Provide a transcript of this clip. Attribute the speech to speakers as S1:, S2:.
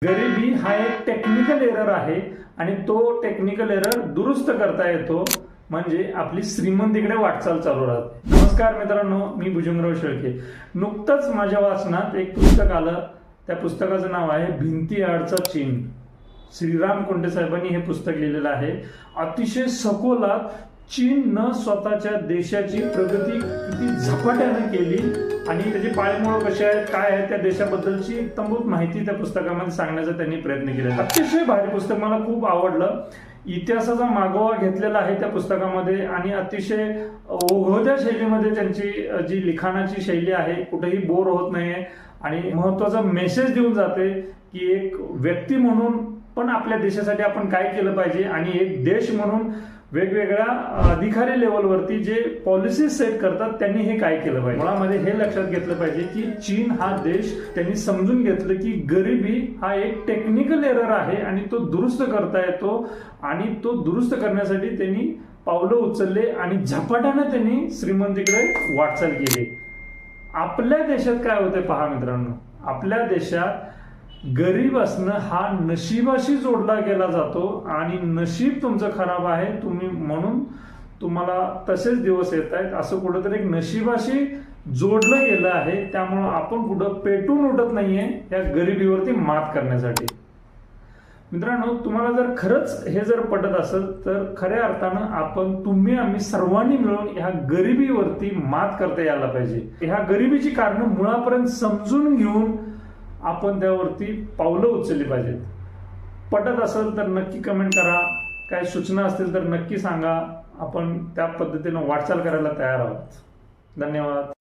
S1: गरिबी हा एक टेक्निकल एरर आहे आणि तो टेक्निकल एरर दुरुस्त करता येतो म्हणजे आपली श्रीमंतीकडे वाटचाल चालू राहते। नमस्कार मित्रांनो, मी भुजंगराव शेळके। नुकतंच माझ्या वाचनात एक पुस्तक आलं। त्या पुस्तकाचं नाव आहे भिंती आडचा चीन। श्रीराम कुंटे साहेबांनी हे पुस्तक लिहिलेलं आहे। अतिशय सखोलात चीननं स्वतःच्या देशाची प्रगती किती झपाट्याने केली आणि त्याची पायमुळं कशी आहेत, काय आहे, त्या देशाबद्दलची तंबूत माहिती त्या पुस्तकामध्ये सांगण्याचा त्यांनी प्रयत्न केला। अतिशय भारी पुस्तक, मला खूप आवडलं। इतिहासाचा मागोवा घेतलेला आहे त्या पुस्तकामध्ये आणि अतिशय ओघवत्या शैलीमध्ये त्यांची जी लिखाणाची शैली आहे, कुठेही बोर होत नाहीये आणि महत्त्वाचा मेसेज देऊन जाते की एक व्यक्ती म्हणून पण आपल्या देशासाठी आपण काय केलं पाहिजे आणि एक देश म्हणून वेगवेगळ्या अधिकारी लेवलवरती जे पॉलिसी सेट करतात त्यांनी हे काय केलं पाहिजे। मुळामध्ये हे लक्षात घेतलं पाहिजे की चीन हा देश त्यांनी समजून घेतलं की गरिबी हा एक टेक्निकल एरर आहे आणि तो दुरुस्त करता येतो आणि तो दुरुस्त करण्यासाठी त्यांनी पावलं उचलले आणि झपाट्याने त्यांनी श्रीमंतीकडे वाटचाल केली। आपल्या देशात काय होते पहा मित्रांनो, आपल्या देशात गरीब असणं हा नशिबाशी जोडला गेला जातो आणि नशीब तुमचं खराब आहे तुम्ही म्हणून तुम्हाला तसेच दिवस येत आहेत असं कुठंतरी एक नशिबाशी जोडलं गेलं आहे। त्यामुळं आपण कुठं पेटून उठत नाहीये या गरिबीवरती मात करण्यासाठी। मित्रांनो, तुम्हाला जर खरंच हे जर पटत असेल तर खऱ्या अर्थानं आपण तुम्ही आम्ही सर्वांनी मिळून ह्या गरिबीवरती मात करता यायला पाहिजे। ह्या गरिबीची कारणं मुळापर्यंत समजून घेऊन आपण त्यावरती पावलं उचलली पाहिजेत। पटत असेल तर नक्की कमेंट करा, काय सूचना असतील तर नक्की सांगा। आपण त्या पद्धतीने वाटचाल करायला तयार आहोत। धन्यवाद।